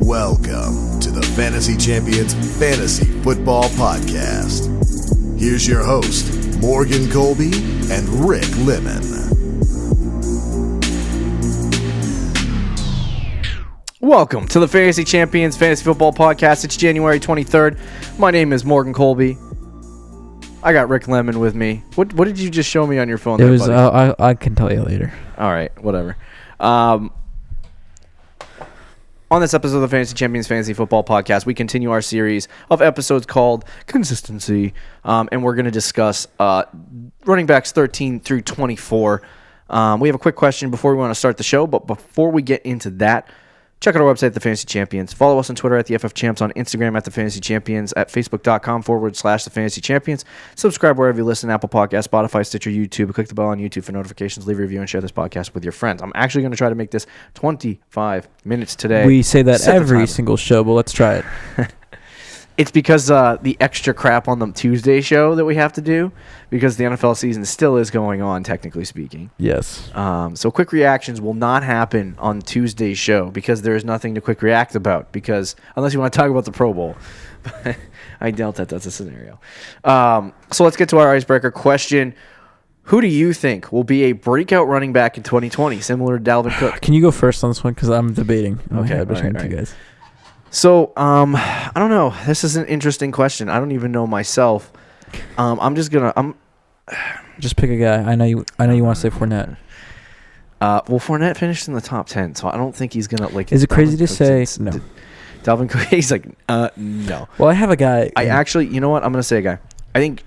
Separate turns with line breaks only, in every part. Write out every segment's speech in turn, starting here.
Welcome to the Fantasy Champions Fantasy Football Podcast. Here's your host, Morgan Colby and Rick Lemon.
Welcome to the Fantasy Champions Fantasy Football Podcast. It's January 23rd. My name is Morgan Colby. I got Rick Lemon with me. What did you just show me on your phone?
It was I can tell you later.
All right, whatever. On this episode of the Fantasy Champions Fantasy Football Podcast, we continue our series of episodes called Consistency, and we're going to discuss running backs 13 through 24. We have a quick question before we want to start the show, but before we get into that, check out our website, The Fantasy Champions. Follow us on Twitter at the FF Champs, on Instagram at The Fantasy Champions, at Facebook.com/The Fantasy Champions. Subscribe wherever you listen, Apple Podcasts, Spotify, Stitcher, YouTube. Click the bell on YouTube for notifications. Leave a review and share this podcast with your friends. I'm actually going to try to make this 25 minutes today.
We say that every single show, but let's try it.
It's because the extra crap on the Tuesday show that we have to do, because the NFL season still is going on, technically speaking.
Yes.
So quick reactions will not happen on Tuesday's show because there is nothing to quick react about, because unless you want to talk about the Pro Bowl. I doubt that that's a scenario. So let's get to our icebreaker question. Who do you think will be a breakout running back in 2020, similar to Dalvin Cook?
Can you go first on this one? Because I'm debating.
Okay,
between two guys.
So, I don't know. This is an interesting question. I don't even know myself. Just
pick a guy. I know you want to say Fournette.
Well, Fournette finished in the top 10, so I don't think he's gonna like.
Is it crazy to say no?
Dalvin Cook. He's like, no.
Well, I have a guy.
I actually, you know what? I'm gonna say a guy. I think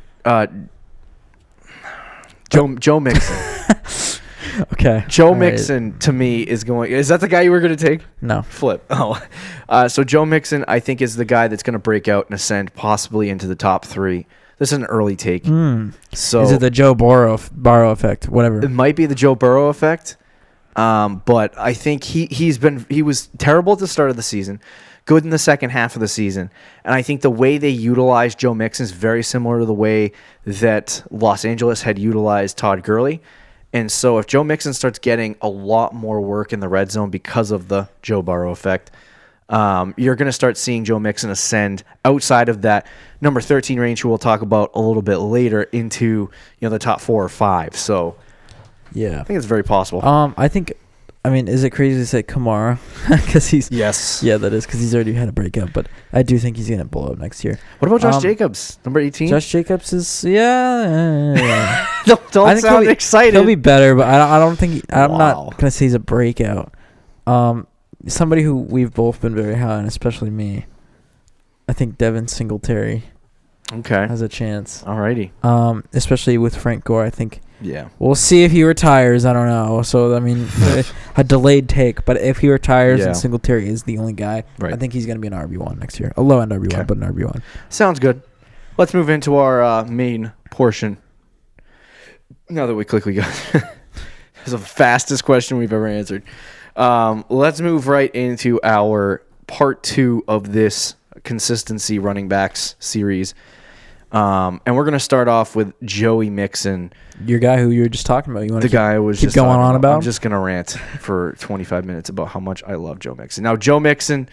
Joe Mixon.
Okay.
Joe Mixon, to me, is going... Is that the guy you were going to take?
No.
Flip. Oh. So Joe Mixon, I think, is the guy that's going to break out and ascend possibly into the top 3. This is an early take. So
is it the Joe Burrow effect? Whatever.
It might be the Joe Burrow effect. But I think he was terrible at the start of the season, good in the second half of the season. And I think the way they utilized Joe Mixon is very similar to the way that Los Angeles had utilized Todd Gurley. And so if Joe Mixon starts getting a lot more work in the red zone because of the Joe Burrow effect, you're going to start seeing Joe Mixon ascend outside of that number 13 range, who we'll talk about a little bit later, into the top 4 or 5. So
yeah,
I think it's very possible.
Is it crazy to say Kamara? Because he's...
Yes.
Yeah, that is, because he's already had a breakout. But I do think he's going to blow up next year.
What about Josh Jacobs, number 18?
Josh Jacobs is... Yeah.
Don't sound excited.
He'll be better, but I don't think... I'm not going to say he's a breakout. Somebody who we've both been very high on, especially me, I think Devin Singletary has a chance.
Alrighty.
Especially with Frank Gore, I think...
Yeah.
We'll see if he retires. I don't know. So, a delayed take. But if he retires and Singletary is the only guy, I think he's going to be an RB1 next year. A low-end RB1, but an RB1.
Sounds good. Let's move into our main portion. Now that we quickly got... It's the fastest question we've ever answered. Let's move right into our part 2 of this consistency running backs series. And we're going to start off with Joey Mixon.
Your guy who you were just talking about. You want
the guy I was
keep
just
going on about?
I'm just going to rant for 25 minutes about how much I love Joe Mixon. Now, Joe Mixon,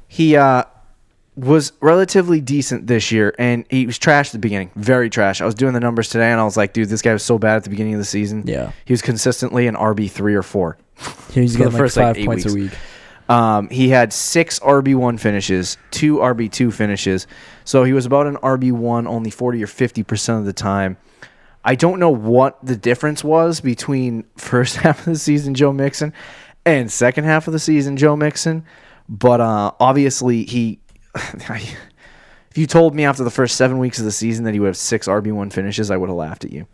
he was relatively decent this year, and he was trash at the beginning. Very trash. I was doing the numbers today, and I was like, dude, this guy was so bad at the beginning of the season.
Yeah.
He was consistently an RB 3 or 4.
He's getting like 5 points a week.
He had 6 RB1 finishes, 2 RB2 finishes. So he was about an RB1 only 40 or 50% of the time. I don't know what the difference was between first half of the season Joe Mixon and second half of the season Joe Mixon. But obviously, if you told me after the first 7 weeks of the season that he would have 6 RB1 finishes, I would have laughed at you.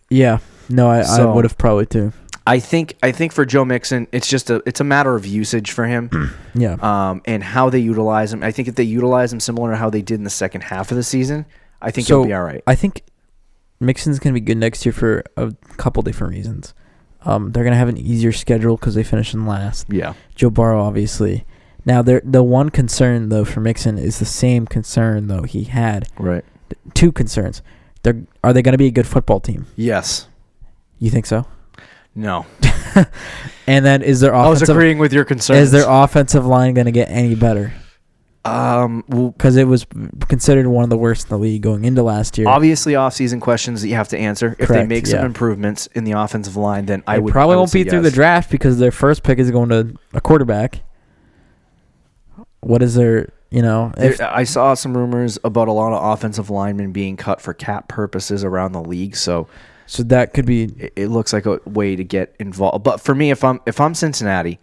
Yeah. No, I would have probably too.
I think for Joe Mixon, it's a matter of usage for him.
Yeah.
And how they utilize him. I think if they utilize him similar to how they did in the second half of the season, I think he'll be all right.
I think Mixon's going to be good next year for a couple different reasons. They're going to have an easier schedule because they finish in last.
Yeah.
Joe Burrow, obviously. Now, the one concern, though, for Mixon is the same concern, though, he had.
Right.
2 concerns. Are they going to be a good football team?
Yes.
You think so?
No.
And then is their
I was
offensive
agreeing with your concerns.
is their offensive line going to get any better? Because it was considered one of the worst in the league going into last year.
Obviously, off-season questions that you have to answer. If they
Correct,
make some improvements in the offensive line, then
They probably won't be through the draft because their first pick is going to a quarterback. What is their,
I saw some rumors about a lot of offensive linemen being cut for cap purposes around the league, so
that could be.
It looks like a way to get involved. But for me, if I'm Cincinnati,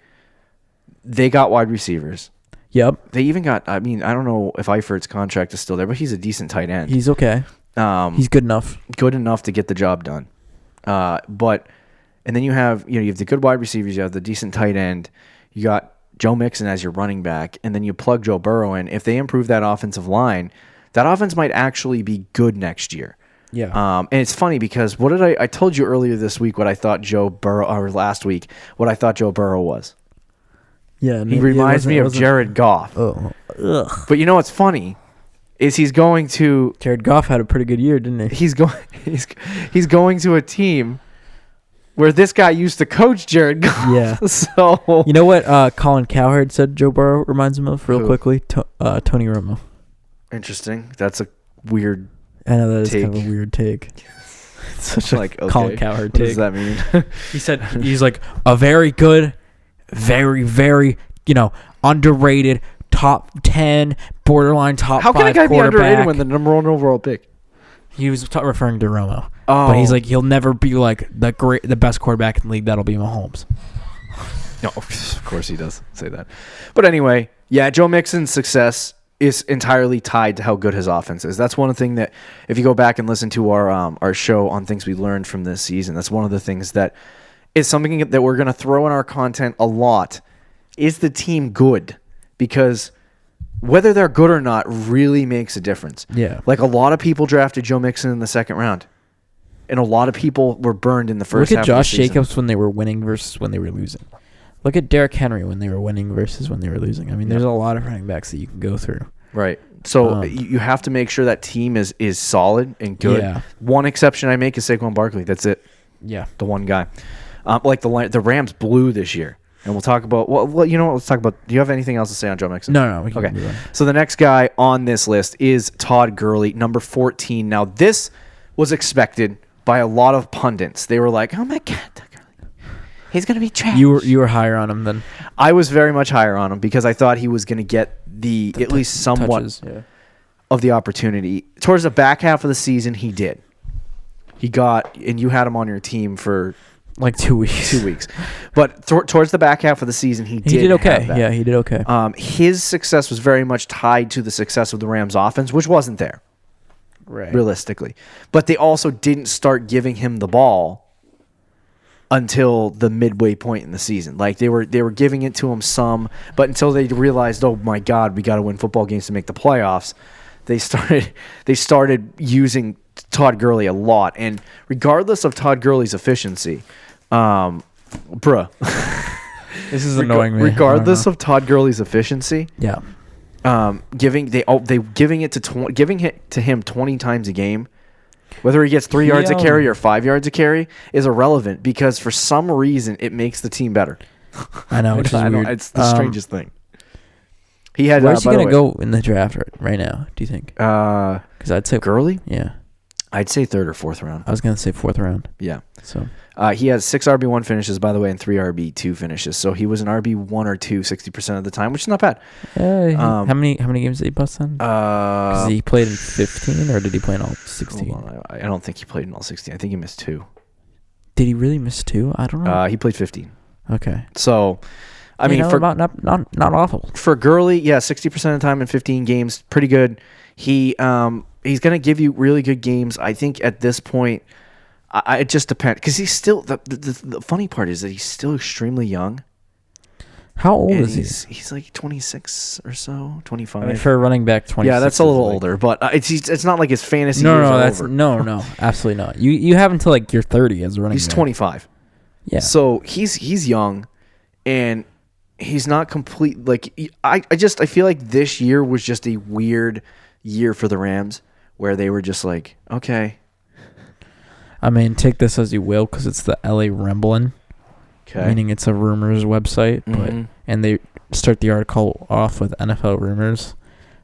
they got wide receivers.
Yep.
They even got. I don't know if Eifert's contract is still there, but he's a decent tight end.
He's okay. He's good enough.
Good enough to get the job done. And then you have the good wide receivers. You have the decent tight end. You got Joe Mixon as your running back, and then you plug Joe Burrow in. If they improve that offensive line, that offense might actually be good next year.
Yeah.
And it's funny because what did I told you earlier this week what I thought Joe Burrow, or last week, what I thought Joe Burrow was.
Yeah,
he reminds me of Jared Goff.
Oh, ugh.
But you know what's funny is he's going to.
Jared Goff had a pretty good year, didn't he?
He's going to a team where this guy used to coach Jared Goff.
Yeah.
So
you know what Colin Cowherd said Joe Burrow reminds him of real quickly? Tony Romo.
Interesting. That's a weird.
I know that is
take.
kind of a weird take.
It's such a
Colin Cowherd
take.
What
does that mean?
He said he's like a very good, very, very, underrated top 10, borderline top 5
How can a guy be underrated when
the
the number 1 overall pick?
He was referring to Romo.
Oh.
But he's like, he'll never be like the best quarterback in the league. That'll be Mahomes.
No, of course he does say that. But anyway, yeah, Joe Mixon's success is entirely tied to how good his offense is. That's one thing that, if you go back and listen to our show on things we learned from this season, that's one of the things that is something that we're going to throw in our content a lot. Is the team good? Because whether they're good or not really makes a difference.
Yeah.
Like a lot of people drafted Joe Mixon in the second round. And a lot of people were burned in the first half of the season.
Look at Josh Jacobs when they were winning versus when they were losing. Look at Derrick Henry when they were winning versus when they were losing. I mean, there's a lot of running backs that you can go through.
Right. So you have to make sure that team is solid and good.
Yeah.
One exception I make is Saquon Barkley. That's it.
Yeah.
The one guy. Like the Rams blew this year. And we'll talk about, well, you know what? Let's talk about, do you have anything else to say on Joe Mixon?
No.
Okay. So the next guy on this list is Todd Gurley, number 14. Now, this was expected by a lot of pundits. They were like, oh my God, Todd Gurley, he's going to be trash.
You were higher on him than
I was very much higher on him because I thought he was going to get the at least somewhat
touches, yeah.
of the opportunity. Towards the back half of the season, he did. He got, and you had him on your team for
like 2 weeks.
2 weeks. But towards the back half of the season, he did
okay.
have that.
Yeah, he did okay.
His success was very much tied to the success of the Rams offense, which wasn't there.
Right.
Realistically. But they also didn't start giving him the ball until the midway point in the season. Like they were giving it to him some, but until they realized, oh my God, we got to win football games to make the playoffs, they started using Todd Gurley a lot. And regardless of Todd Gurley's efficiency,
this is annoying me.
Regardless of Todd Gurley's efficiency,
yeah.
Giving it to him 20 times a game, whether he gets 3 yards a carry or 5 yards a carry, is irrelevant because for some reason it makes the team better.
I know, which is weird.
It's the strangest thing. He had.
Where's he gonna go in the draft right now? Do you think?
Because
I'd say
Gurley.
Yeah,
I'd say 3rd or 4th round.
I was gonna say 4th round.
Yeah.
So
he has 6 RB1 finishes, by the way, and 3 RB2 finishes. So he was an RB1 or 2 60% of the time, which is not bad.
How many games did he bust in? Because he played in 15, or did he play in all 16?
Hold on. I don't think he played in all 16. I think he missed 2.
Did he really miss 2? I don't know.
He played 15.
Okay.
So, I mean, for
about not awful.
For Gurley, yeah, 60% of the time in 15 games, pretty good. He's going to give you really good games. I think at this point, it just depends because he's still the funny part is that he's still extremely young.
How old is
he? He's like 26 or so, 25.
I mean, for a running back, 26.
Yeah, that's a little older, but it's not like his fantasy.
No, absolutely not. You have until like you're 30 as a running back.
He's 25.
Yeah.
So he's young, and he's not complete. Like I feel like this year was just a weird year for the Rams where they were just like, okay.
I mean, take this as you will because it's the LA Ramblin'. meaning it's a rumors website, and they start the article off with NFL rumors,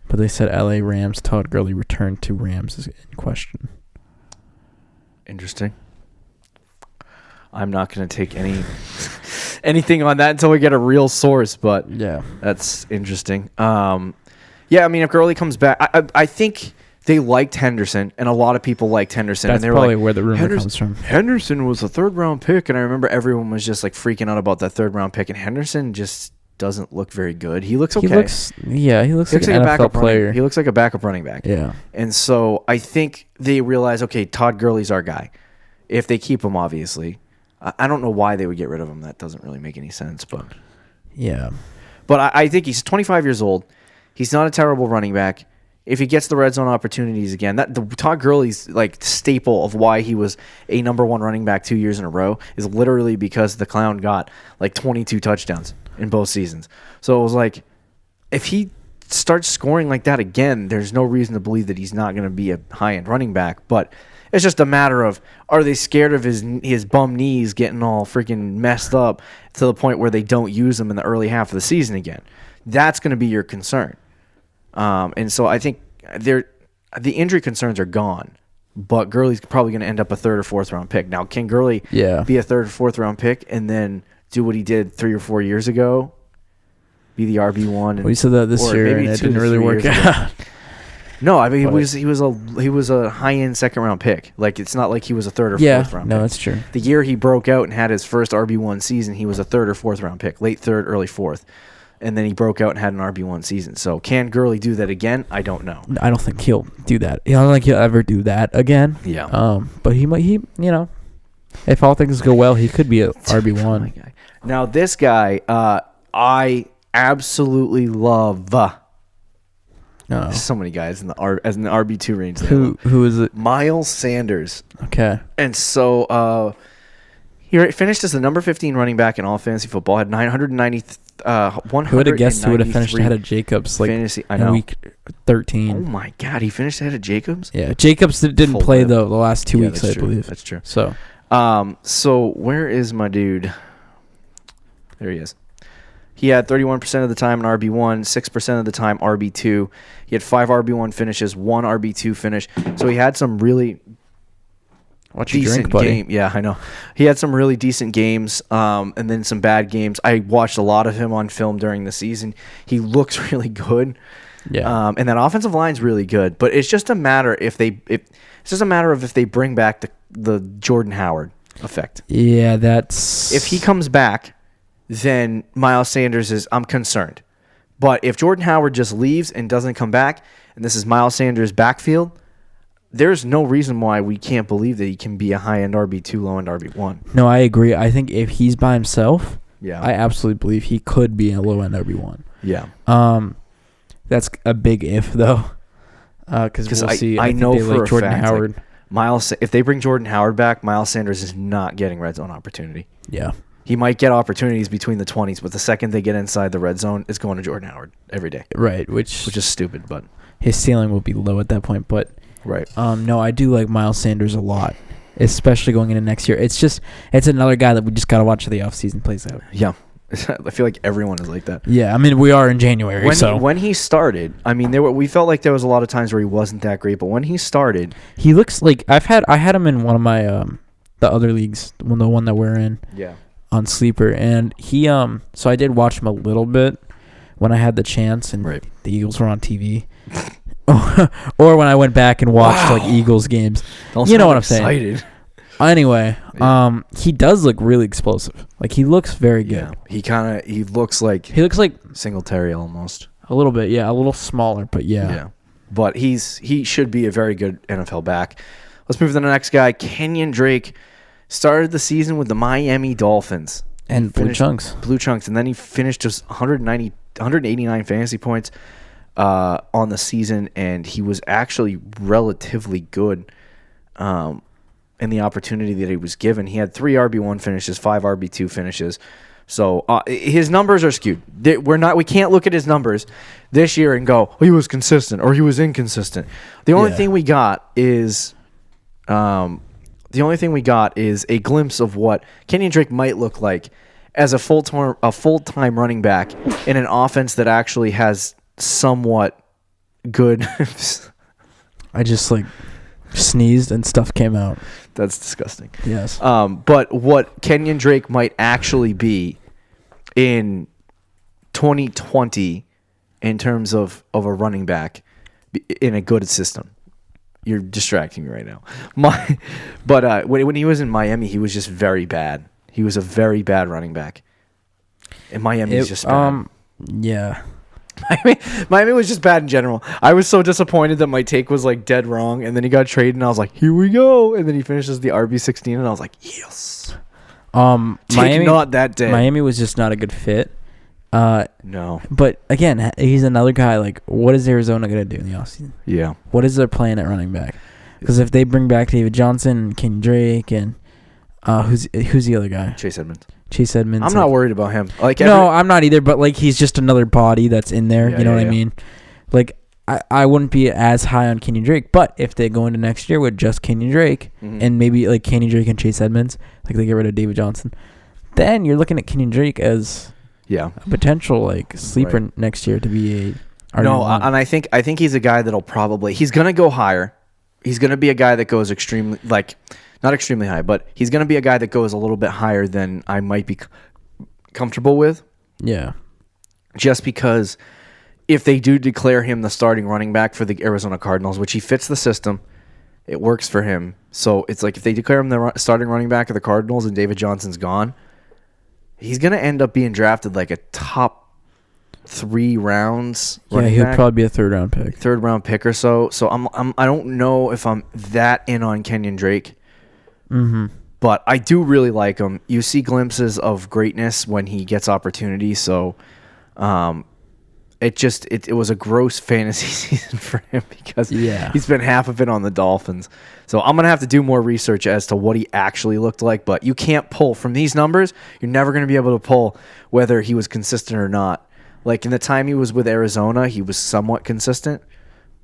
but they said LA Rams Todd Gurley returned to Rams is in question.
Interesting. I'm not going to take anything on that until we get a real source, but
yeah,
that's interesting. Yeah, I mean, if Gurley comes back, I think they liked Henderson, and a lot of people liked Henderson.
That's
and they were
probably
like,
where the rumor comes from.
Henderson was a third-round pick, and I remember everyone was just like freaking out about that third-round pick, and Henderson just doesn't look very good. He looks okay.
He looks like an NFL player.
He looks like a backup running back.
Yeah.
And so I think they realize, okay, Todd Gurley's our guy. If they keep him, obviously. I don't know why they would get rid of him. That doesn't really make any sense. But
yeah.
But I think he's 25 years old. He's not a terrible running back. If he gets the red zone opportunities again, Todd Gurley's like staple of why he was a number one running back 2 years in a row is literally because the clown got like 22 touchdowns in both seasons. So it was like, if he starts scoring like that again, there's no reason to believe that he's not going to be a high-end running back. But it's just a matter of, are they scared of his bum knees getting all freaking messed up to the point where they don't use him in the early half of the season again? That's going to be your concern. And so I think the injury concerns are gone, but Gurley's probably going to end up a third or fourth round pick. Now, can Gurley be a third or fourth round pick and then do what he did 3 or 4 years ago, be the RB1?
We said that this year, and it didn't really work out.
No, I mean he was a high end second round pick. Like, it's not like he was a third or fourth round.
No,
pick.
that's true.
The year he broke out and had his first RB1 season, he was a third or fourth round pick, late third, early fourth. And then he broke out and had an RB1 season. So can Gurley do that again? I don't know.
I don't think he'll do that. I don't think he'll ever do that again.
Yeah.
But he might. If all things go well, he could be a RB1.
Now this guy, I absolutely love. There's so many guys in the RB2 range.
Who is it?
Miles Sanders.
Okay.
And so he finished as the number 15 running back in all fantasy football. Had 990.
Who would have guessed he would have finished ahead of Jacobs in week 13?
Oh my God, he finished ahead of Jacobs?
Yeah, Jacobs didn't play the last 2 weeks, I believe.
That's true.
So
where is my dude? There he is. He had 31% of the time in RB1, 6% of the time RB2. He had 5 RB1 finishes, 1 RB2 finish. So he had some really decent game. Yeah, I know. He had some really decent games, and then some bad games. I watched a lot of him on film during the season. He looks really good.
Yeah.
And that offensive line's really good. But it's just a matter if they bring back the Jordan Howard effect.
Yeah,
if he comes back, then Miles Sanders I'm concerned. But if Jordan Howard just leaves and doesn't come back, and this is Miles Sanders' backfield, there's no reason why we can't believe that he can be a high-end RB2, low-end RB1.
No, I agree. I think if he's by himself,
yeah,
I absolutely believe he could be a low-end RB1.
Yeah.
That's a big if, though, because we'll see.
I know for a
Jordan
fact,
Howard.
If they bring Jordan Howard back, Miles Sanders is not getting red zone opportunity.
Yeah.
He might get opportunities between the 20s, but the second they get inside the red zone, it's going to Jordan Howard every day.
Right, which
is stupid, but
his ceiling will be low at that point. But
right.
No, I do like Miles Sanders a lot, especially going into next year. It's another guy that we just got to watch how the offseason plays out.
Yeah. I feel like everyone is like that.
Yeah, I mean, we are in January.
When he started, I mean, we felt like there was a lot of times where he wasn't that great, but when he started,
he looks like I had him in one of my the other leagues, the one that we're in.
Yeah.
On Sleeper, and he so I did watch him a little bit when I had the chance, and
right.
The Eagles were on TV, or when I went back and watched like Eagles games. You know what I'm saying? Anyway, yeah. He does look really explosive. Like, he looks very good.
Yeah. He looks like Singletary almost.
A little bit, yeah, a little smaller, but yeah.
Yeah. But he should be a very good NFL back. Let's move to the next guy. Kenyon Drake started the season with the Miami Dolphins.
And Blue Chunks.
And then he finished just 189 fantasy points on the season, and he was actually relatively good in the opportunity that he was given. He had 3 RB1 finishes, 5 RB2 finishes. So his numbers are skewed. We can't look at his numbers this year and go, he was consistent or he was inconsistent. The only thing we got is a glimpse of what Kenyon Drake might look like as a full-time running back in an offense that actually has somewhat good.
I just sneezed and stuff came out.
That's disgusting.
Yes.
But what Kenyon Drake might actually be in 2020 in terms of a running back in a good system. You're distracting me right now. But when he was in Miami, he was just very bad. He was a very bad running back. And Miami is just bad.
Yeah.
Miami was just bad in general. I was so disappointed that my take was dead wrong, and then he got traded, and I was like, "Here we go!" And then he finishes the RB16, and I was like, "Yes."
Miami,
not that day.
Miami was just not a good fit.
No.
But again, he's another guy. What is Arizona gonna do in the offseason?
Yeah.
What is their plan at running back? Because if they bring back David Johnson, and Kenyon Drake, and who's the other guy?
Chase Edmonds.
I'm
not worried about him.
No, I'm not either. But he's just another body that's in there.
Yeah,
you know what
yeah.
I mean? I wouldn't be as high on Kenyon Drake. But if they go into next year with just Kenyon Drake and maybe Kenyon Drake and Chase Edmonds, they get rid of David Johnson, then you're looking at Kenyon Drake as a potential sleeper next year to be a.
No, and I think he's a guy that'll he's gonna go higher. He's gonna be a guy that goes extremely not extremely high, but he's going to be a guy that goes a little bit higher than I might be comfortable with.
Yeah.
Just because if they do declare him the starting running back for the Arizona Cardinals, which he fits the system, it works for him. So it's if they declare him the starting running back of the Cardinals and David Johnson's gone, he's going to end up being drafted a top 3 rounds.
Yeah, he'll probably be a third round pick
or so. So I don't know if I'm that in on Kenyon Drake.
Mm-hmm.
But I do really like him. You see glimpses of greatness when he gets opportunities. So it was a gross fantasy season for him because he spent half of it on the Dolphins. So I'm going to have to do more research as to what he actually looked like. But you can't pull from these numbers. You're never going to be able to pull whether he was consistent or not. In the time he was with Arizona, he was somewhat consistent.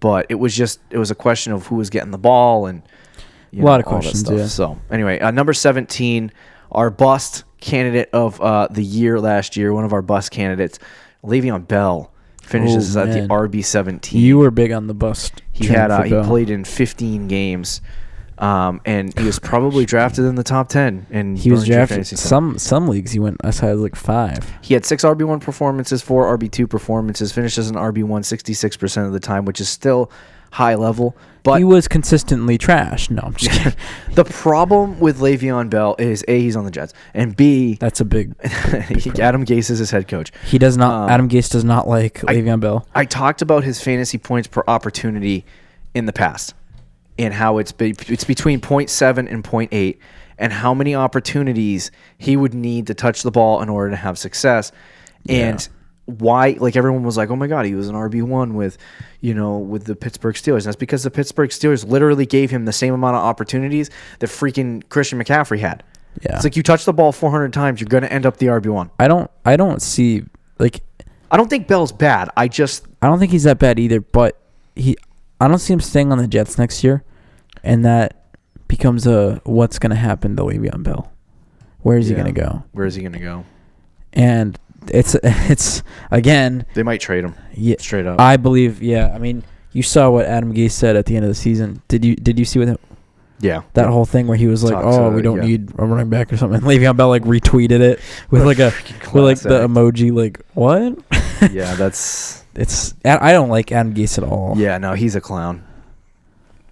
But it was a question of who was getting the ball and
a lot of questions, yeah.
So anyway, number 17, our bust candidate of the year last year, one of our bust candidates, Le'Veon Bell, finishes at the RB17.
You were big on the bust.
He played in 15 games, and he was probably drafted in the top 10. And
he was drafted some leagues. He went as high as 5.
He had 6 RB1 performances, 4 RB2 performances, finished as an RB1 66% of the time, which is still high level. But
he was consistently trash. No, I'm just kidding.
The problem with Le'Veon Bell is A, he's on the Jets, and B,
that's a big
Adam Gase is his head coach.
He does not. Adam Gase does not like Le'Veon Bell.
I talked about his fantasy points per opportunity in the past, and how it's between 0.7 and 0.8, and how many opportunities he would need to touch the ball in order to have success, and why everyone was oh my god, he was an RB1 with the Pittsburgh Steelers. And that's because the Pittsburgh Steelers literally gave him the same amount of opportunities that freaking Christian McCaffrey had.
Yeah.
It's you touch the ball 400 times, you're going to end up the RB1.
I don't see
I don't think Bell's bad. I
don't think he's that bad either, but I don't see him staying on the Jets next year, and that becomes what's going to happen to Le'Veon Bell. Where is he going to go?
Where is he going to go?
And it's again,
they might trade him.
Yeah,
straight up.
I believe. Yeah, I mean, you saw what Adam Gase said at the end of the season. Did you see what him?
Yeah,
that whole thing where he was we don't need a running back or something. And Le'Veon Bell retweeted it with the emoji what?
Yeah, that's
it's. I don't like Adam Gase at all.
Yeah, no, he's a clown.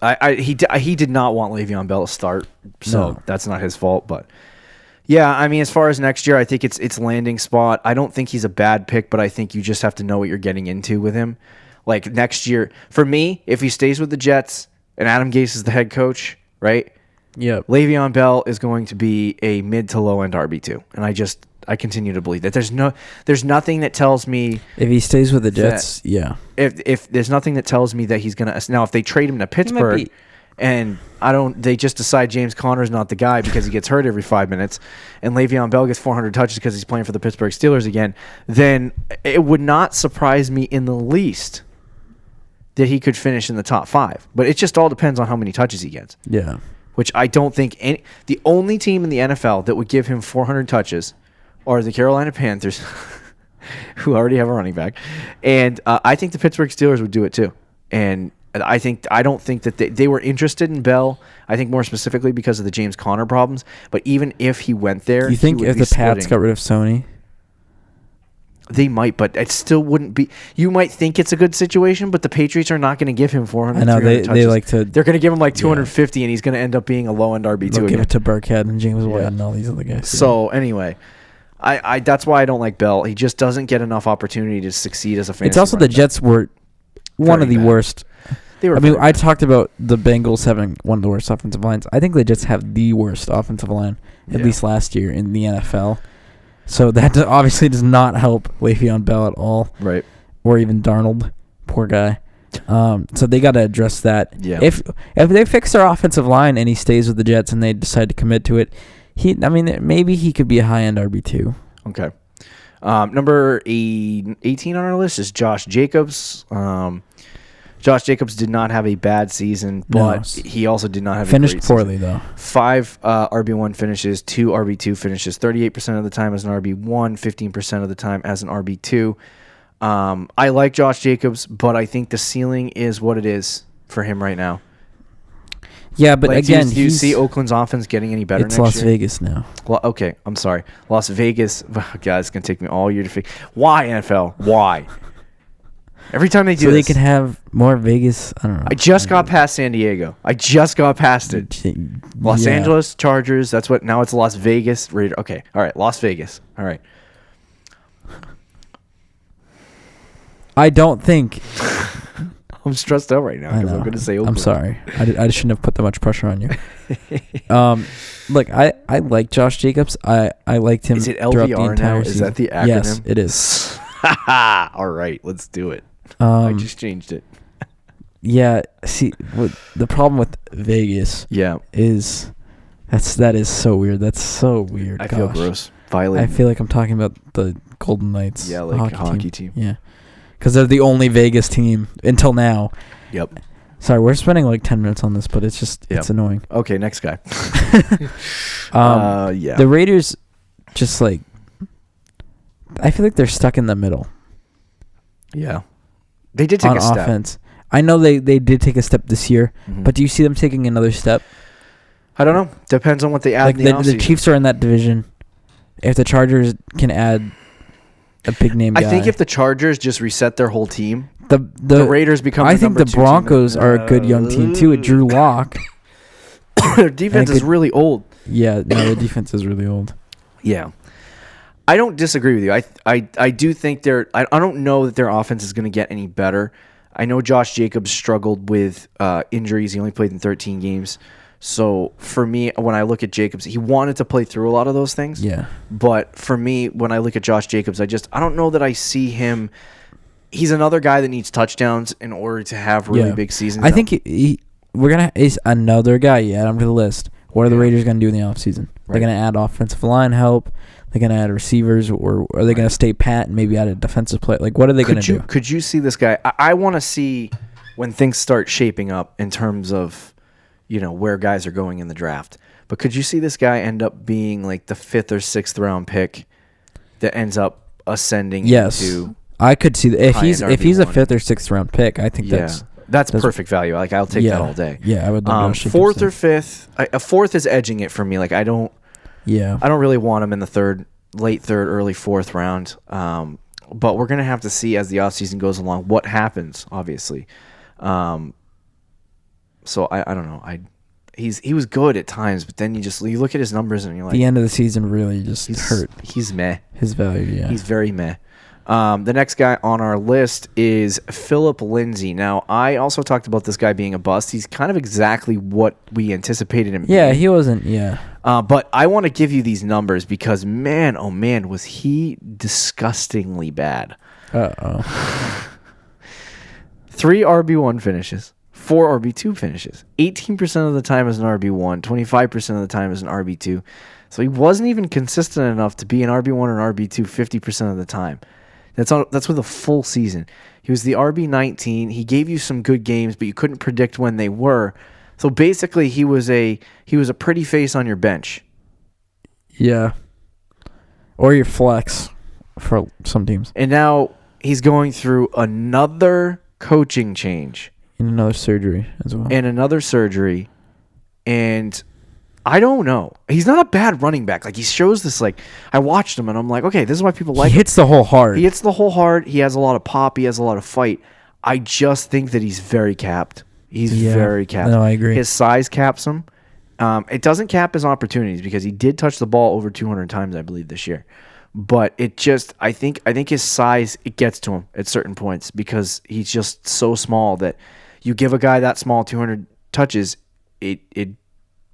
He did not want Le'Veon Bell to start, so that's not his fault, but. Yeah, I mean, as far as next year, I think it's landing spot. I don't think he's a bad pick, but I think you just have to know what you're getting into with him. Next year, for me, if he stays with the Jets and Adam Gase is the head coach, right?
Yeah.
Le'Veon Bell is going to be a mid to low end RB2, and I continue to believe that. There's nothing that tells me
if he stays with the Jets,
If there's nothing that tells me that he's gonna now if they trade him to Pittsburgh. And they just decide James Conner's not the guy because he gets hurt every 5 minutes, and Le'Veon Bell gets 400 touches because he's playing for the Pittsburgh Steelers again, then it would not surprise me in the least that he could finish in the top 5. But it just all depends on how many touches he gets.
Yeah.
Which I don't think the only team in the NFL that would give him 400 touches are the Carolina Panthers, who already have a running back, and I think the Pittsburgh Steelers would do it too. And I don't think that they were interested in Bell. I think more specifically because of the James Conner problems. But even if he went there,
you think if the Pats got rid of Sony?
They might, but it still wouldn't be. You might think it's a good situation, but the Patriots are not going to give him 400.
I know they like to.
They're going to give him like 250, and he's going to end up being a low end RB2.
They'll give it to Burkhead and James White and all these other guys.
So anyway, I that's why I don't like Bell. He just doesn't get enough opportunity to succeed as a fantasy.
It's also the Jets were one of the worst. I talked about the Bengals having one of the worst offensive lines. I think the Jets have the worst offensive line, at least last year in the NFL. So that obviously does not help Le'Veon Bell at all.
Right.
Or even Darnold. Poor guy. So they got to address that.
Yeah.
If they fix their offensive line and he stays with the Jets and they decide to commit to it, maybe he could be a high-end RB2.
Okay. Number 18 on our list is Josh Jacobs. Josh Jacobs did not have a bad season, but he also did not have
finished
a great
poorly
season.
though.
5 RB1 finishes, 2 RB2 finishes, 38% of the time as an RB1, 15% of the time as an RB2. I like Josh Jacobs, but I think the ceiling is what it is for him right now.
Yeah, but again,
do you see Oakland's offense getting any better next year?
It's Las Vegas now.
Well, okay, I'm sorry. Las Vegas. God, it's going to take me all year to figure. Why, NFL? Why? Every time they do
so
this.
They can have more Vegas. I don't know.
I just got past San Diego. I just got past it. Los Angeles Chargers. That's what. Now it's Las Vegas Raiders. Okay. All right. Las Vegas. All right.
I don't think.
I'm stressed out right now because I'm going to say Oakland.
I'm sorry. I shouldn't have put that much pressure on you. Look, I like Josh Jacobs. I liked him.
Is it
throughout the
LVR
entire
now?
season.
Is that the acronym?
Yes, it is.
All right. Let's do it. I just changed it.
Yeah. See, the problem with Vegas. Is that is so weird. That's so weird.
I feel gross. Violent.
I feel like I'm talking about the Golden Knights.
Yeah, like hockey team.
Yeah. Because they're the only Vegas team until now.
Yep.
Sorry, we're spending like 10 minutes on this, but it's just it's annoying.
Okay, next guy.
The Raiders just like I feel like they're stuck in the middle.
Yeah. They did take a step.
Offense. I know they did take a step this year, but do you see them taking another step?
I don't know. Depends on what they add in the offseason.
The Chiefs are in that division. If the Chargers can add a big name guy.
I think if the Chargers just reset their whole team, the Raiders become
I think the Broncos are a good young team too with Drew Lock.
Their defense is really old.
Yeah, no, the defense is really old.
Yeah. I don't disagree with you. I do think I don't know that their offense is going to get any better. I know Josh Jacobs struggled with injuries. He only played in 13 games. So for me, when I look at Jacobs, he wanted to play through a lot of those things.
Yeah.
But for me, when I look at Josh Jacobs, I don't know that I see him. He's another guy that needs touchdowns in order to have really big seasons.
I think he's another guy you add him to the list. What are the Raiders going to do in the offseason? They're going to add offensive line help. They're going to add receivers, or are they going to stay pat and maybe add a defensive play? Like, what are they going to do?
Could you see this guy? I want to see when things start shaping up in terms of, where guys are going in the draft. But could you see this guy end up being like the 5th or 6th round pick that ends up ascending into?
I could see that. If he's a 5th or 6th round pick, I think that's
perfect value. Like, I'll take that all day.
Yeah, I would.
4th or 5th. A 4th is edging it for me. Like, I don't really want him in the late 3rd, early 4th round. But we're gonna have to see as the offseason goes along what happens. Obviously, so I don't know. He was good at times, but then you look at his numbers and you're like,
the end of the season really just hurt.
He's meh.
His value, yeah.
He's very meh. The next guy on our list is Phillip Lindsay. Now, I also talked about this guy being a bust. He's kind of exactly what we anticipated him being.
Yeah, he wasn't,
but I want to give you these numbers because, man, oh, man, was he disgustingly bad.
Uh-oh.
3 RB1 finishes, 4 RB2 finishes, 18% of the time as an RB1, 25% of the time as an RB2. So he wasn't even consistent enough to be an RB1 or RB2 50% of the time. That's with a full season. He was the RB19. He gave you some good games, but you couldn't predict when they were. So basically, he was a pretty face on your bench.
Yeah. Or your flex for some teams.
And now he's going through another coaching change.
And another surgery as well.
And I don't know. He's not a bad running back. Like, he shows this, like, I watched him and I'm like, okay, this is why people like him.
He hits the hole hard.
He hits the hole hard. He has a lot of pop. He has a lot of fight. I just think that he's very capped. He's very capped.
No, I agree.
His size caps him. It doesn't cap his opportunities because he did touch the ball over 200 times, I believe, this year. But it just, I think his size, it gets to him at certain points because he's just so small that you give a guy that small 200 touches, it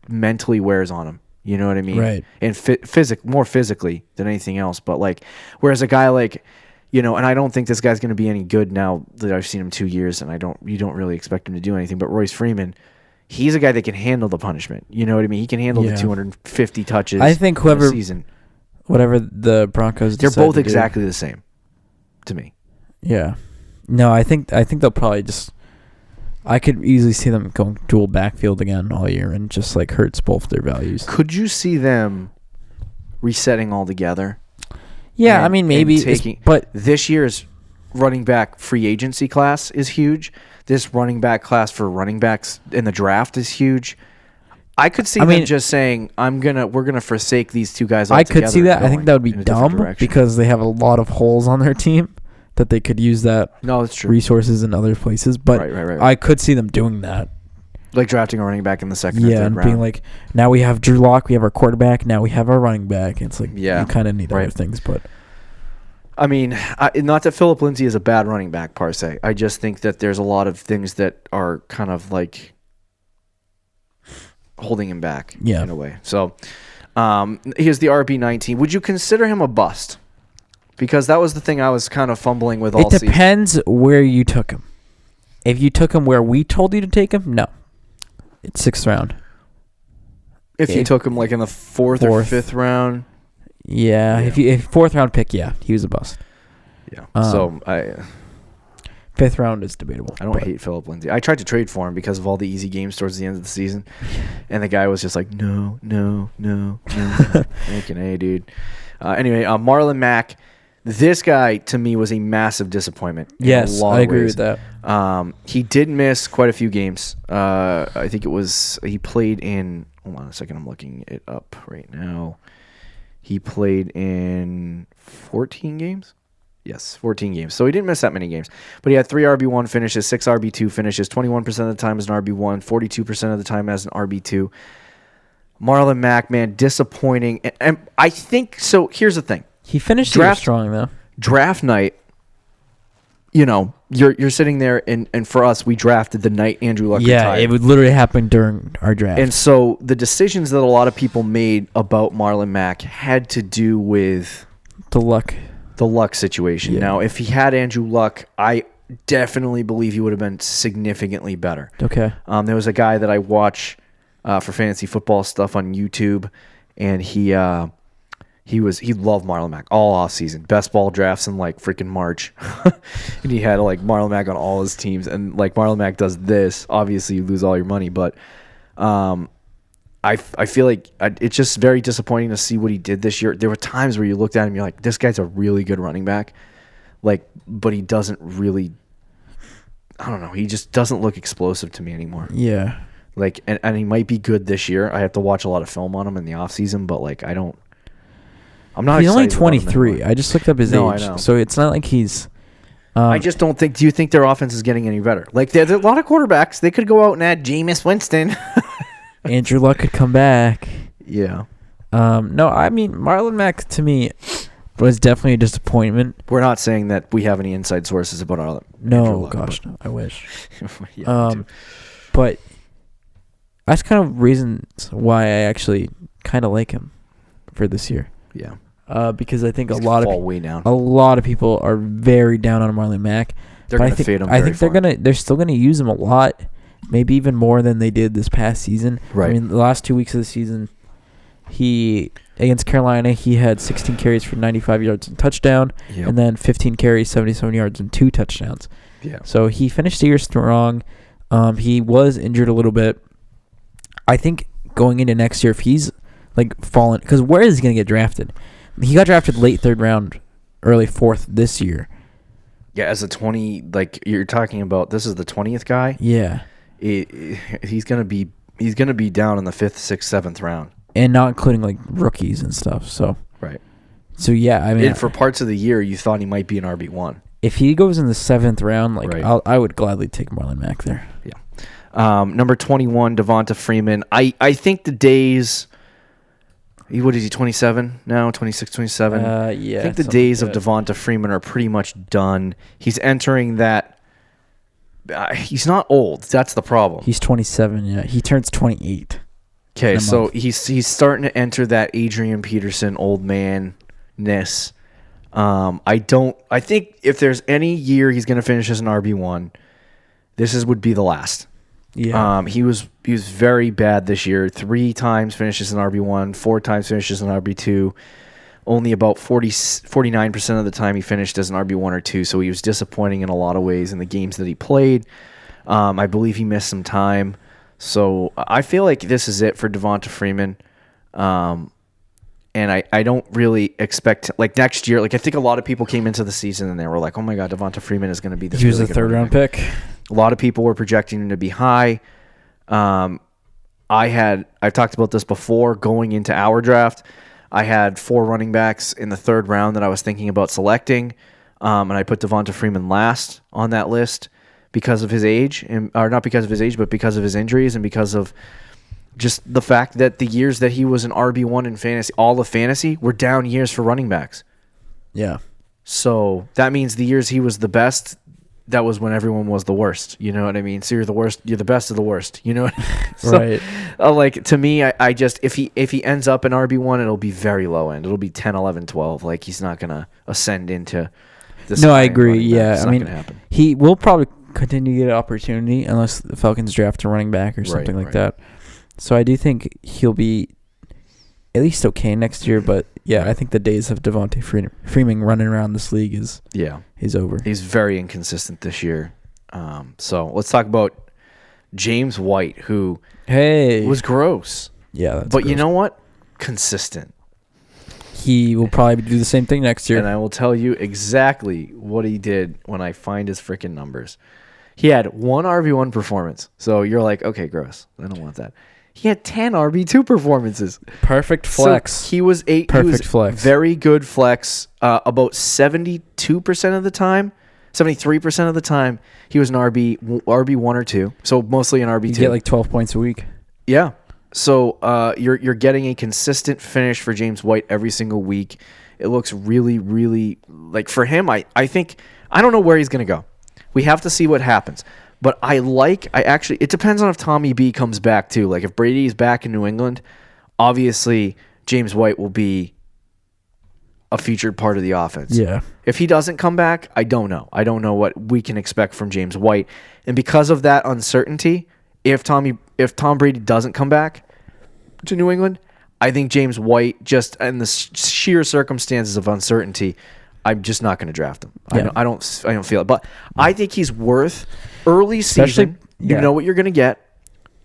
mentally wears on him. You know what I mean?
Right.
And more physically than anything else. But like, whereas a guy like, you know, and I don't think this guy's going to be any good now that I've seen him 2 years, and you don't really expect him to do anything. But Royce Freeman, he's a guy that can handle the punishment. You know what I mean? He can handle the 250 touches.
I think
in a season.
Whatever the Broncos
they're
decide
both
to
exactly
do.
the same to me.
Yeah. No, I think they'll probably just. I could easily see them going dual backfield again all year and just like hurts both their values.
Could you see them resetting all together?
Yeah, I mean maybe. But
this year's running back free agency class is huge. This running back class for running backs in the draft is huge. I could see them just saying, we're gonna forsake these two guys altogether.
I could see that. I think that would be dumb because they have a lot of holes on their team that they could use that
that's true.
Resources in other places. But
right.
I could see them doing that.
Like drafting a running back in the second or third round.
Being like, now we have Drew Lock, we have our quarterback, now we have our running back. It's like, you kind of need other things. But
I mean, not that Phillip Lindsay is a bad running back per se. I just think that there's a lot of things that are kind of like holding him back in a way. So here's the RB19. Would you consider him a bust? Because that was the thing I was kind of fumbling with all season.
It depends where you took him. If you took him where we told you to take him, no. It's 6th round.
If you took him like in the 4th or 5th round.
Yeah. If 4th round pick, he was a bust.
Yeah. So
5th round is debatable.
I don't hate Phillip Lindsay. I tried to trade for him because of all the easy games towards the end of the season. And the guy was just like, no. Making A, dude. Anyway, Marlon Mack. This guy, to me, was a massive disappointment.
Yes, I agree with that.
He did miss quite a few games. I think it was he played in. Hold on a second, I'm looking it up right now. He played in 14 games. Yes, 14 games. So he didn't miss that many games. But he had 3 RB1 finishes, 6 RB2 finishes, 21% of the time as an RB1, 42% of the time as an RB2. Marlon Mack, man, disappointing. And I think so. Here's the thing.
He finished the year strong, though.
Draft night, you're sitting there, and for us, we drafted the night Andrew Luck retired.
It would literally happen during our draft.
And so the decisions that a lot of people made about Marlon Mack had to do with
the luck situation.
Yeah. Now, if he had Andrew Luck, I definitely believe he would have been significantly better.
Okay.
There was a guy that I watch for fantasy football stuff on YouTube, and he loved Marlon Mack all off season. Best ball drafts in like freaking March. And he had like Marlon Mack on all his teams. And like Marlon Mack does this, obviously you lose all your money. But I feel like it's just very disappointing to see what he did this year. There were times where you looked at him, you're like, this guy's a really good running back. Like, but he doesn't really, I don't know. He just doesn't look explosive to me anymore.
Yeah.
Like, and he might be good this year. I have to watch a lot of film on him in the offseason, but like, I'm not.
He's only 23. I just looked up his age.
I know.
So it's not like he's.
I just don't think. Do you think their offense is getting any better? Like there's a lot of quarterbacks. They could go out and add Jameis Winston.
Andrew Luck could come back.
Yeah.
No, I mean Marlon Mack to me was definitely a disappointment.
We're not saying that we have any inside sources about all that.
No, gosh, no. I wish.
Yeah,
but that's kind of reasons why I actually kind of like him for this year.
Yeah.
Because I think a lot of people are very down on Marlon Mack.
They're going to fade him.
I think they're still gonna use him a lot, maybe even more than they did this past season.
Right.
I mean, the last 2 weeks of the season, against Carolina, he had 16 carries for 95 yards and touchdown, and then 15 carries, 77 yards and 2 touchdowns.
Yeah.
So he finished the year strong. He was injured a little bit. I think going into next year, if he's like fallen, because where is he going to get drafted? He got drafted late 3rd round, early 4th this year.
Yeah, as a 20, like you're talking about, this is the 20th guy.
Yeah,
he's gonna be down in the 5th, 6th, 7th round,
and not including like rookies and stuff. So
right.
So yeah, I mean,
and for parts of the year, you thought he might be an RB1.
If he goes in the 7th round, like
right.
I would gladly take Marlon Mack there.
Yeah. Number 21, Devonta Freeman. I think the days. What is he, 27 now? 26, 27?
Yeah.
I think the days of Devonta Freeman are pretty much done. He's entering that. He's not old. That's the problem.
He's 27, yeah. He turns 28.
Okay, so he's starting to enter that Adrian Peterson old man-ness. I think if there's any year he's going to finish as an RB1, would be the last.
Yeah.
He was very bad this year. 3 times finishes an RB1, 4 times finishes an RB2. Only about 49% of the time he finished as an RB1 or 2, so he was disappointing in a lot of ways in the games that he played. I believe he missed some time. So I feel like this is it for Devonta Freeman. And I don't really expect, like next year, like I think a lot of people came into the season and they were like, oh my God, Devonta Freeman is going to be this.
He was a 3rd round pick.
A lot of people were projecting him to be high. I've talked about this before going into our draft. I had 4 running backs in the 3rd round that I was thinking about selecting. And I put Devonta Freeman last on that list because of his age, or not because of his age, but because of his injuries and because of just the fact that the years that he was an RB1 in fantasy, all of fantasy, were down years for running backs.
Yeah.
So that means the years he was the best, that was when everyone was the worst. You know what I mean? So you're the worst, you're the best of the worst. You know what I mean? So,
right.
Like, to me, I just, if he ends up in RB1, it'll be very low end. It'll be 10, 11, 12. Like, he's not going to ascend into this.
No, I agree. Yeah.
It's not going to happen.
He will probably continue to get an opportunity unless the Falcons draft a running back or something like that. So I do think he'll be at least okay next year, but yeah, I think the days of Devonta Freeman running around this league is over.
He's very inconsistent this year. So let's talk about James White, who was gross.
Yeah,
but gross. You know what? Consistent.
He will probably do the same thing next year.
And I will tell you exactly what he did when I find his freaking numbers. He had 1 RB1 performance. So you're like, okay, gross. I don't want that. He had 10 RB2 performances.
Perfect flex.
So he was
flex.
Very good flex. About 72% of the time, 73% of the time, he was an RB1 or 2. So mostly an RB2.
You get like 12 points a week.
Yeah. So you're getting a consistent finish for James White every single week. It looks really, really, like for him, I think, I don't know where he's going to go. We have to see what happens. But it depends on if Tommy B comes back too. Like if Brady's back in New England, obviously James White will be a featured part of the offense.
Yeah.
If he doesn't come back, I don't know. I don't know what we can expect from James White. And because of that uncertainty, if Tom Brady doesn't come back to New England, I think James White, just in the sheer circumstances of uncertainty, I'm just not going to draft him. Yeah. I don't feel it. But I think he's worth early season. You know what you're going to get.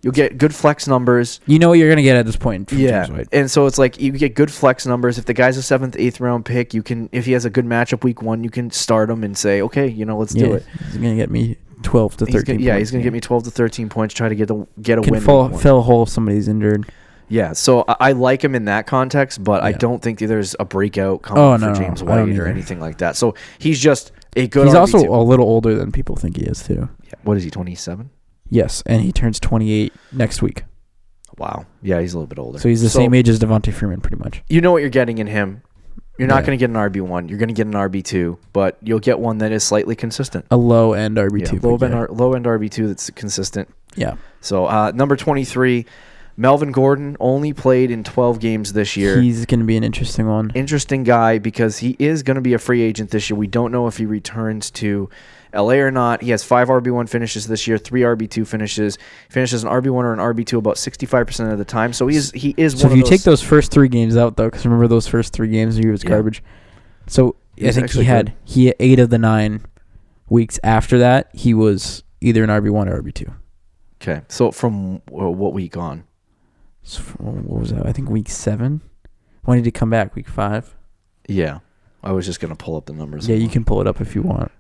You'll get good flex numbers.
You know what you're going to get at this point from James White.
And so it's like you get good flex numbers. If the guy's a 7th, 8th round pick, you can, if he has a good matchup week 1, you can start him and say, okay, let's do it.
He's going to get me 12 to 13 points.
Yeah, he's going to get me 12 to 13 points, try to get a win.
Fill a hole if somebody's injured.
Yeah, so I like him in that context, but I don't think there's a breakout coming for James White or anything like that. So he's just a good
He's
RB2.
also a little older than people think he is, too.
Yeah. What is he, 27?
Yes, and he turns 28 next week.
Wow. Yeah, he's a little bit older.
So he's the same age as Devonta Freeman, pretty much.
You know what you're getting in him. You're not going to get an RB1. You're going to get an RB2, but you'll get one that is slightly consistent.
A low-end RB2.
Low-end RB2 that's consistent.
Yeah.
So number 23, Melvin Gordon only played in 12 games this year.
He's going to be an interesting one.
Interesting guy because he is going to be a free agent this year. We don't know if he returns to LA or not. He has 5 RB1 finishes this year, 3 RB2 finishes. He finishes an RB1 or an RB2 about 65% of the time. So he is. So
if you take those first 3 games out though, because remember those first 3 games he was garbage. So I think he had 8 of the 9 weeks after that he was either an RB1 or RB2.
Okay, so from what week on?
So what was that? I think week 7. When did he come back? Week 5.
Yeah. I was just going to pull up the numbers.
Yeah, you can pull it up if you want.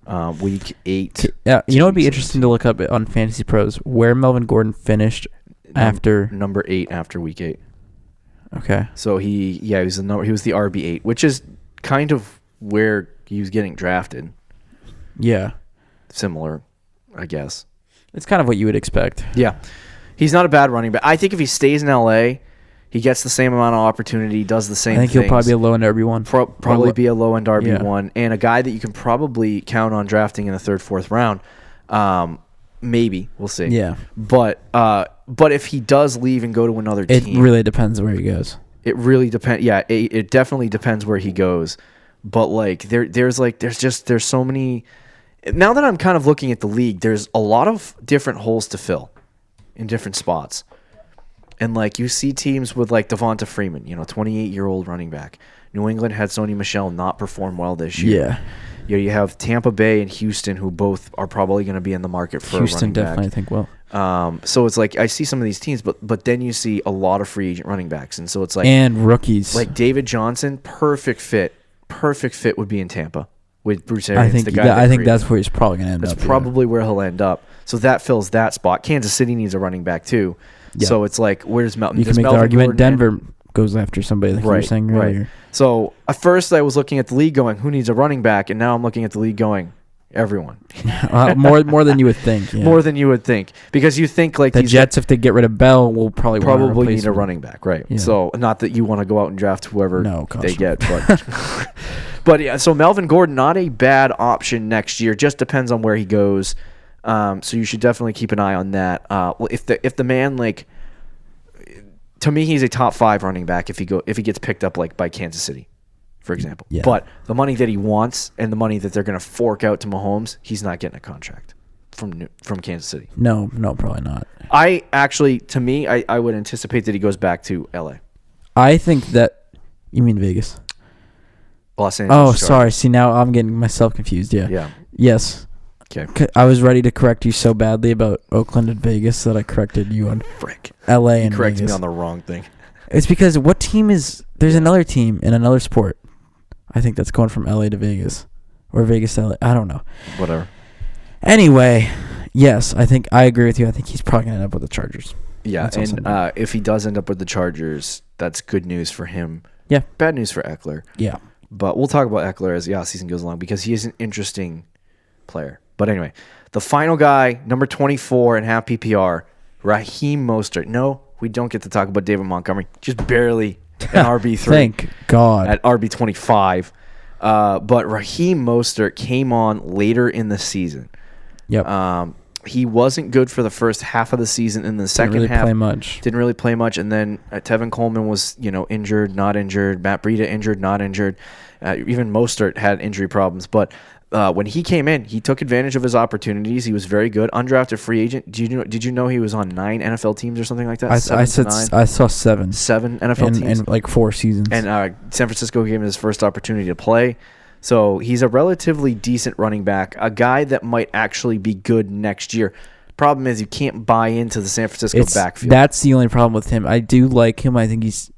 Week 8.
Yeah, you know what would be interesting to look up on Fantasy Pros? Where Melvin Gordon finished after...
Number 8 after week 8.
Okay.
So he was the RB8, which is kind of where he was getting drafted.
Yeah.
Similar, I guess.
It's kind of what you would expect.
Yeah. He's not a bad running back. I think if he stays in LA, he gets the same amount of opportunity, does the same things.
I think he'll probably be a low-end RB1.
Probably be a low-end RB1, and a guy that you can probably count on drafting in the 3rd, 4th round. Maybe. We'll see.
Yeah.
But if he does leave and go to another team...
It really depends where he goes.
It really depends. Yeah, it definitely depends where he goes. But, like, there's so many... Now that I'm kind of looking at the league, there's a lot of different holes to fill in different spots. And, like, you see teams with, like, Devonta Freeman, 28-year-old running back. New England had Sony Michel not perform well this year.
Yeah.
You have Tampa Bay and Houston, who both are probably going to be in the market for
Houston
a running back.
definitely, I think, will.
So it's like I see some of these teams, but then you see a lot of free agent running backs. And so it's like...
And rookies.
Like David Johnson, perfect fit would be in Tampa. With Bruce Arians,
I think that's where he's probably going to end up.
That's probably where he'll end up. So that fills that spot. Kansas City needs a running back too. Yeah. So it's like, where's Melvin?
You can make the argument Denver goes after somebody like you were saying earlier.
Right. So at first I was looking at the league going, who needs a running back? And now I'm looking at the league going, everyone.
More than you would think. Yeah.
More than you would think. Because you think like
the Jets, if they get rid of Bell, will probably
need a running back. Right.
Yeah.
So not that you want to go out and draft whoever they get. But... But yeah, so Melvin Gordon, not a bad option next year. Just depends on where he goes. So you should definitely keep an eye on that. If the man, like, to me, he's a top 5 running back if he gets picked up like by Kansas City, for example. Yeah. But the money that he wants and the money that they're going to fork out to Mahomes, he's not getting a contract from Kansas City.
No, probably not.
I would anticipate that he goes back to LA.
I think that you mean Vegas.
Los Angeles.
Oh, sorry. See, now I'm getting myself confused. Yeah.
Yeah.
Yes.
Okay.
I was ready to correct you so badly about Oakland and Vegas that I corrected you on LA and
corrected
Vegas.
Me on the wrong thing.
It's because what team is... There's another team in another sport. I think that's going from LA to Vegas. Or Vegas to LA. I don't know.
Whatever.
Anyway, yes, I agree with you. I think he's probably going to end up with the Chargers.
Yeah, and if he does end up with the Chargers, that's good news for him.
Yeah.
Bad news for Eckler.
Yeah.
But we'll talk about Eckler as the offseason goes along because he is an interesting player. But anyway, the final guy, number 24 in half PPR, Raheem Mostert. No, we don't get to talk about David Montgomery. Just barely an RB3.
Thank God.
At RB25. But Raheem Mostert came on later in the season.
Yep.
He wasn't good for the first half of the season. In the second half, didn't really play much. And then Tevin Coleman was, injured, not injured. Matt Breida injured, not injured. Even Mostert had injury problems. But when he came in, he took advantage of his opportunities. He was very good. Undrafted free agent. Did you know he was on 9 NFL teams or something like that?
I saw 7.
7 NFL teams
in like 4 seasons.
And San Francisco gave him his first opportunity to play. So he's a relatively decent running back, a guy that might actually be good next year. Problem is you can't buy into the San Francisco backfield.
That's the only problem with him. I do like him. I think he's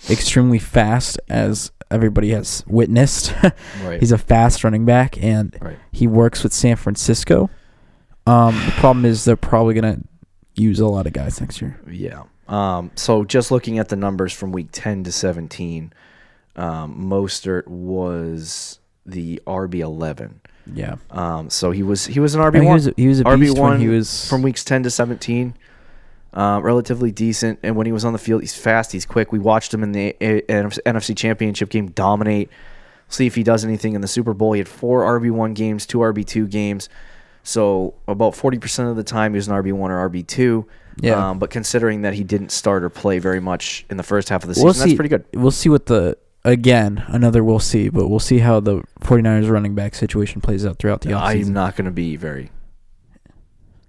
extremely fast, as everybody has witnessed. Right. He's a fast running back, and he works with San Francisco. The problem is they're probably going to use a lot of guys next year.
Yeah. So just looking at the numbers from week 10 to 17, Mostert was the RB11.
Yeah.
So he was an RB1.
He was a beast
RB1
when he was
from weeks 10 to 17. Relatively decent, and when he was on the field, he's fast, he's quick. We watched him in the NFC Championship game dominate. See if he does anything in the Super Bowl. He had 4 RB1 games, 2 RB2 games. So about 40% of the time he was an RB1 or RB2.
Yeah.
But considering that he didn't start or play very much in the first half of the season, that's pretty good.
We'll see what we'll see, but we'll see how the 49ers running back situation plays out throughout the offseason.
I'm not going to be very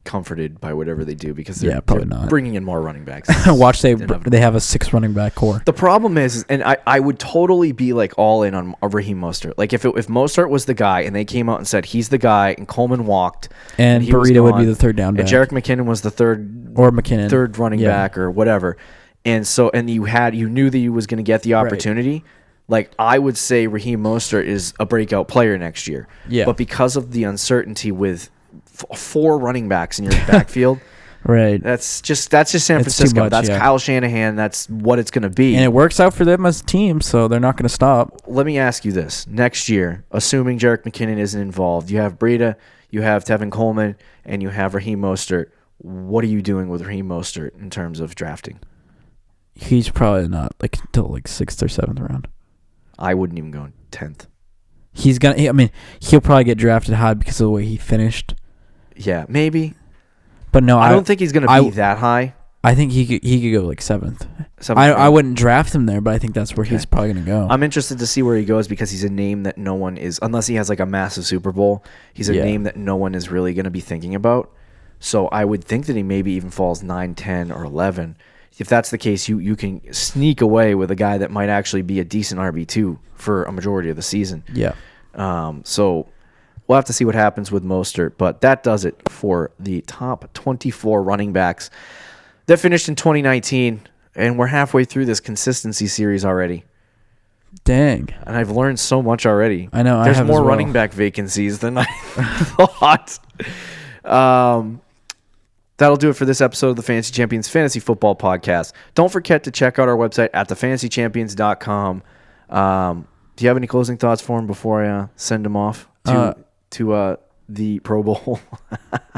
comforted by whatever they do because they're
not
bringing in more running backs.
Watch they have a 6 running back core.
The problem is, and I would totally be like all in on Raheem Mostert. Like if Mostert was the guy and they came out and said he's the guy and Coleman walked
and Burrito would be the third down back
and Jerick McKinnon was the third running back or whatever, and you knew that he was going to get the opportunity. Like, I would say Raheem Mostert is a breakout player next year.
Yeah.
But because of the uncertainty with 4 running backs in your backfield,
right?
That's just San Francisco.
Much,
that's Kyle Shanahan. That's what it's going to be.
And it works out for them as a team, so they're not going to stop.
Let me ask you this. Next year, assuming Jerick McKinnon isn't involved, you have Breida, you have Tevin Coleman, and you have Raheem Mostert. What are you doing with Raheem Mostert in terms of drafting?
He's probably not until 6th or 7th round.
I wouldn't even go in 10th.
He'll probably get drafted high because of the way he finished.
Yeah, maybe.
But no,
I don't think he's going to be that high.
I think he could go 7th. I wouldn't draft him there, but I think that's where he's probably going to go.
I'm interested to see where he goes because he's a name that no one is, unless he has a massive Super Bowl, he's a name that no one is really going to be thinking about. So I would think that he maybe even falls 9, 10, or 11. If that's the case, you can sneak away with a guy that might actually be a decent RB2 for a majority of the season.
Yeah.
So we'll have to see what happens with Mostert, but that does it for the top 24 running backs that finished in 2019, and we're halfway through this consistency series already.
Dang.
And I've learned so much already.
I know.
There's more running back vacancies than I thought. That'll do it for this episode of the Fantasy Champions Fantasy Football Podcast. Don't forget to check out our website at thefantasychampions.com. Do you have any closing thoughts for him before I send him off to the Pro Bowl?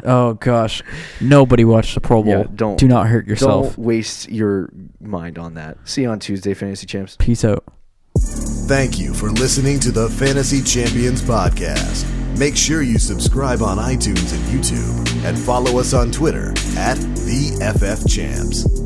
Oh, gosh. Nobody watched the Pro Bowl.
Yeah,
do not hurt yourself.
Don't waste your mind on that. See you on Tuesday, Fantasy Champs.
Peace out.
Thank you for listening to the Fantasy Champions Podcast. Make sure you subscribe on iTunes and YouTube and follow us on Twitter at the FF Champs.